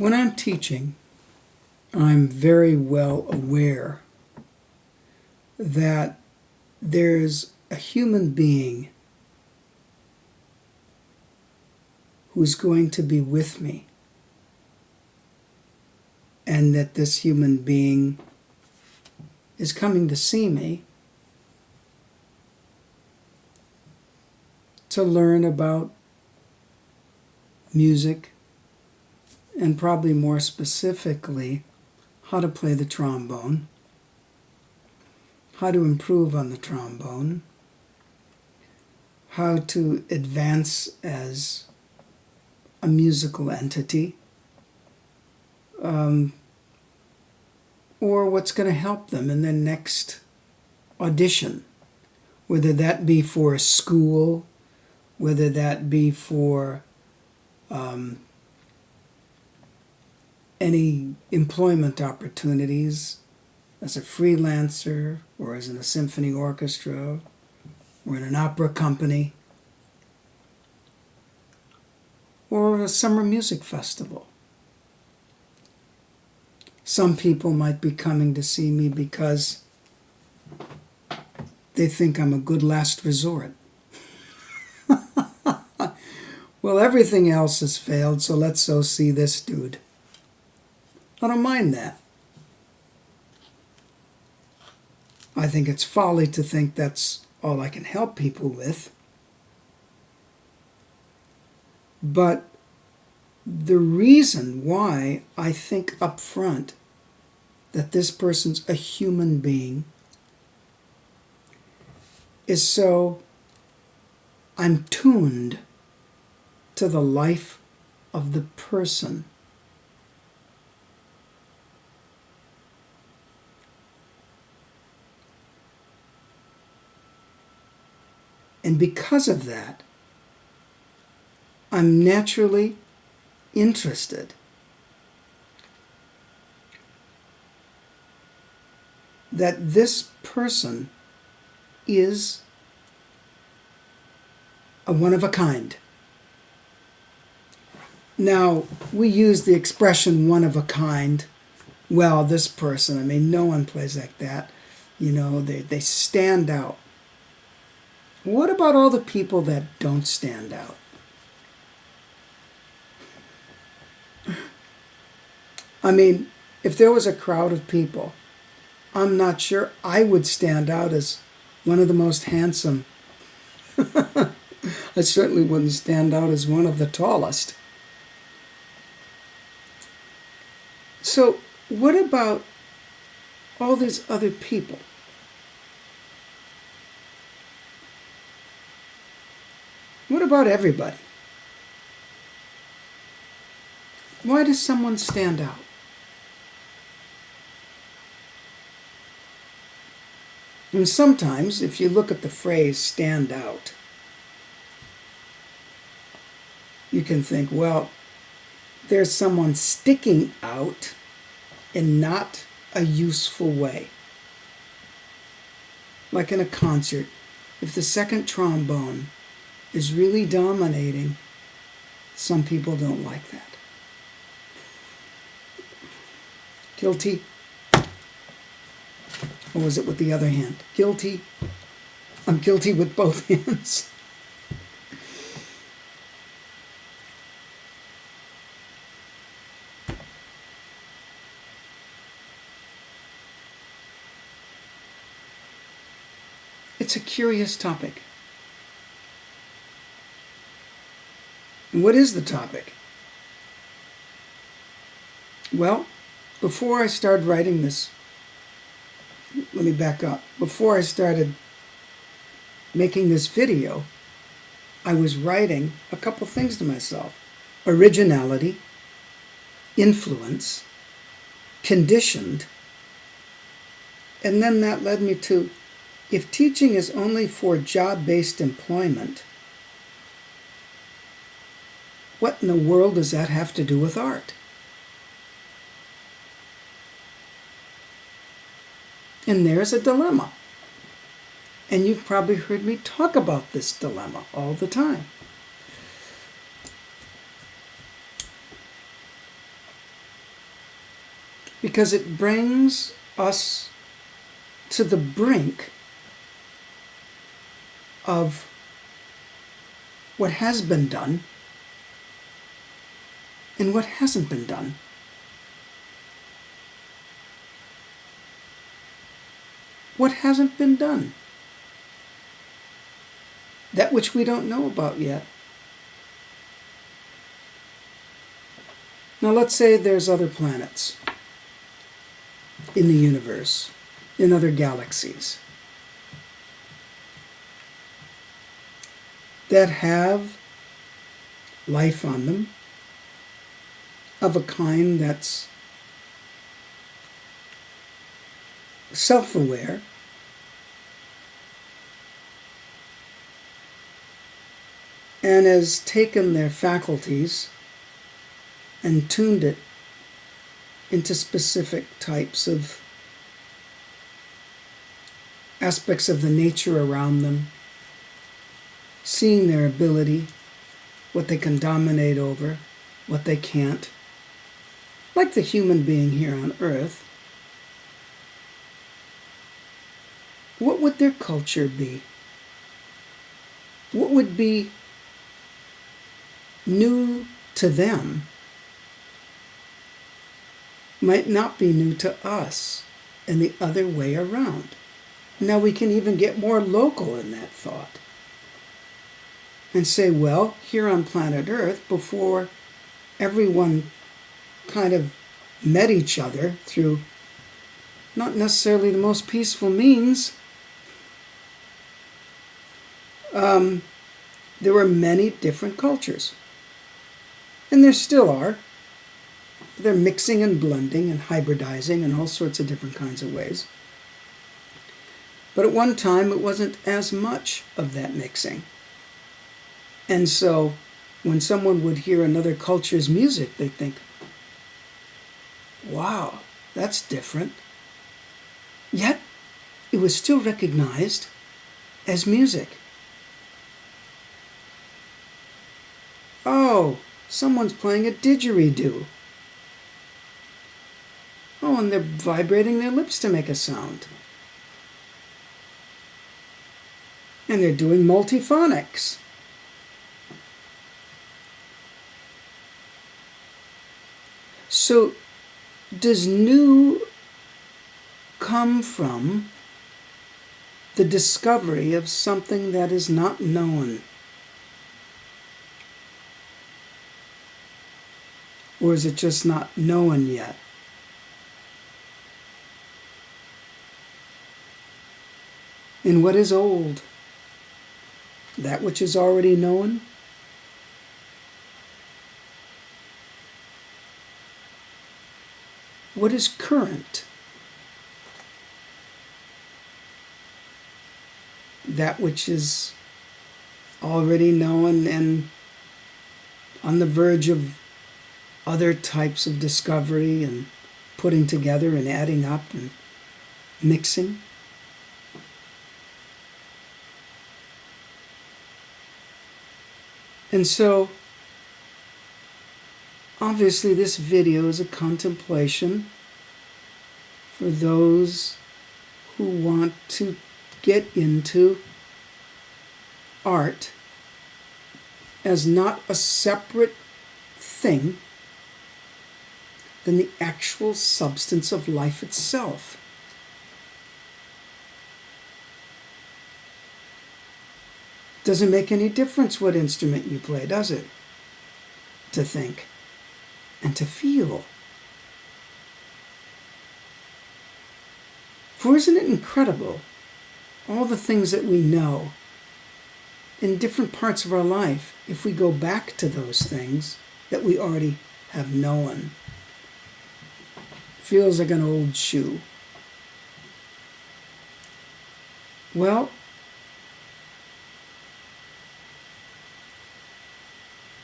When I'm teaching, I'm very well aware that there's a human being who's going to be with me, and that this human being is coming to see me to learn about music, and probably more specifically, how to play the trombone, how to improve on the trombone, how to advance as a musical entity, or what's going to help them in their next audition, whether that be for a school, whether that be for any employment opportunities as a freelancer, or as in a symphony orchestra, or in an opera company, or a summer music festival. Some people might be coming to see me because they think I'm a good last resort. Well, everything else has failed, so let's go see this dude. I don't mind that. I think it's folly to think that's all I can help people with. But the reason why I think up front that this person's a human being is so I'm tuned to the life of the person. And because of that, I'm naturally interested that this person is a one of a kind. Now, we use the expression one of a kind. Well, this person, I mean, no one plays like that. You know, they stand out. What about all the people that don't stand out? I mean, if there was a crowd of people, I'm not sure I would stand out as one of the most handsome. I certainly wouldn't stand out as one of the tallest. So, what about all these other people? What about everybody? Why does someone stand out? And sometimes, if you look at the phrase stand out, you can think, well, there's someone sticking out in not a useful way. Like in a concert, if the second trombone is really dominating, some people don't like that. Guilty? Or was it with the other hand? Guilty? I'm guilty with both hands. It's a curious topic. And what is the topic? Well, before I started writing this, let me back up. Before I started making this video, I was writing a couple things to myself. Originality, influence, conditioned, and then that led me to, if teaching is only for job-based employment, what in the world does that have to do with art? And there's a dilemma. And you've probably heard me talk about this dilemma all the time. because it brings us to the brink of what has been done and what hasn't been done. What hasn't been done? That which we don't know about yet. Now let's say there's other planets in the universe, in other galaxies, that have life on them of a kind that's self-aware, and has taken their faculties and tuned it into specific types of aspects of the nature around them, seeing their ability, what they can dominate over, what they can't. Like the human being here on Earth, what would their culture be? What would be new to them might not be new to us, and the other way around. Now we can even get more local in that thought and say, well, here on planet Earth, before everyone kind of met each other through not necessarily the most peaceful means, there were many different cultures. And there still are. They're mixing and blending and hybridizing in all sorts of different kinds of ways. But at one time, it wasn't as much of that mixing. And so when someone would hear another culture's music, they'd think, wow, that's different. Yet, it was still recognized as music. Oh, someone's playing a didgeridoo. Oh, and they're vibrating their lips to make a sound. And they're doing multiphonics. So, does new come from the discovery of something that is not known? Or is it just not known yet? And what is old? That which is already known? What is current? That which is already known and on the verge of other types of discovery and putting together and adding up and mixing. And so, obviously this video is a contemplation for those who want to get into art as not a separate thing than the actual substance of life itself. Doesn't make any difference what instrument you play, does it? To think and to feel. For isn't it incredible, all the things that we know in different parts of our life, if we go back to those things that we already have known? Feels like an old shoe. Well,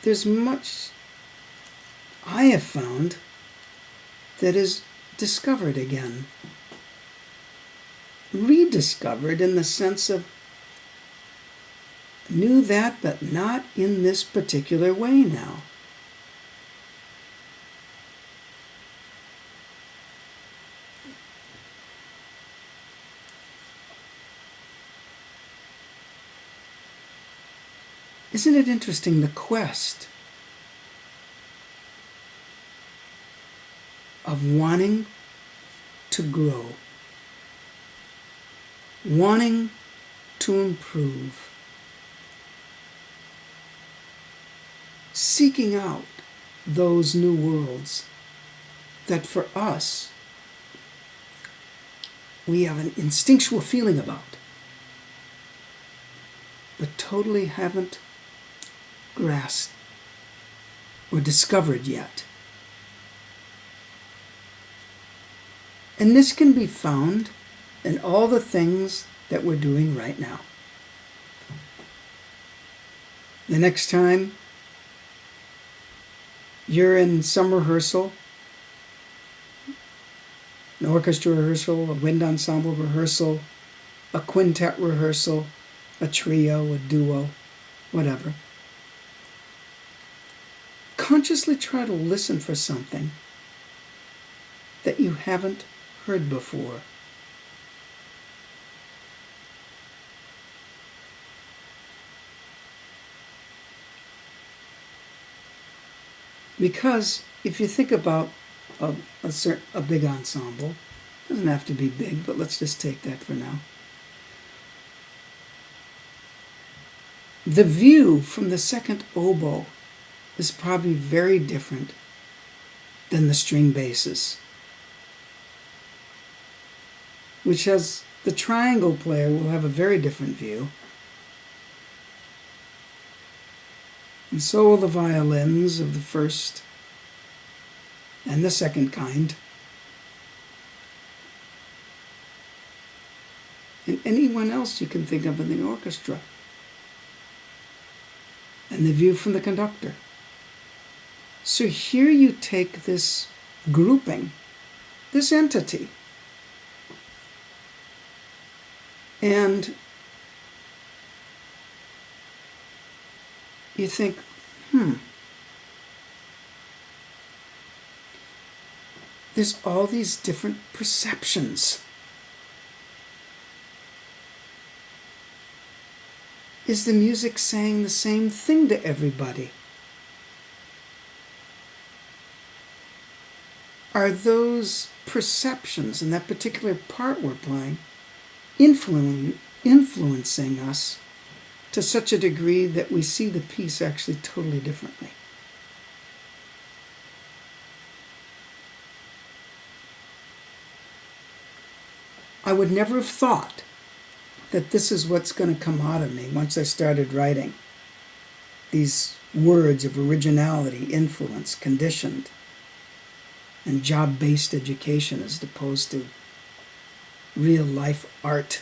there's much I have found that is discovered again. Rediscovered in the sense of knew that, but not in this particular way now. Isn't it interesting, the quest of wanting to grow, wanting to improve, seeking out those new worlds that for us we have an instinctual feeling about, but totally haven't grasped or discovered yet. And this can be found in all the things that we're doing right now. The next time you're in some rehearsal, an orchestra rehearsal, a wind ensemble rehearsal, a quintet rehearsal, a trio, a duo, whatever, consciously try to listen for something that you haven't heard before. Because if you think about a big ensemble, it doesn't have to be big, but let's just take that for now. The view from the second oboe is probably very different than the string basses, which has the triangle player will have a very different view. And so will the violins of the first and the second kind. And anyone else you can think of in the orchestra. And the view from the conductor. So here you take this grouping, this entity, and you think, there's all these different perceptions. Is the music saying the same thing to everybody? Are those perceptions in that particular part we're playing influencing us to such a degree that we see the piece actually totally differently? I would never have thought that this is what's going to come out of me once I started writing these words of originality, influence, conditioned, and job-based education as opposed to real-life art,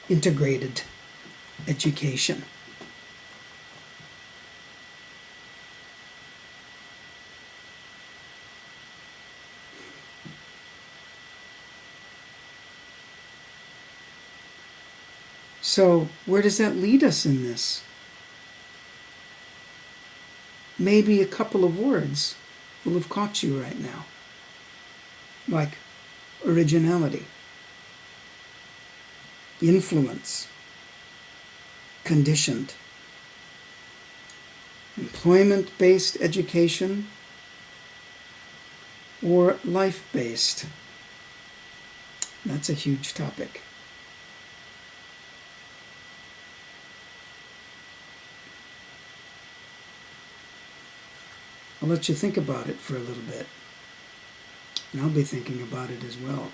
integrated education. So where does that lead us in this? Maybe a couple of words will have caught you right now, like originality, influence, conditioned, employment-based education, or life-based. That's a huge topic. I'll let you think about it for a little bit, and I'll be thinking about it as well.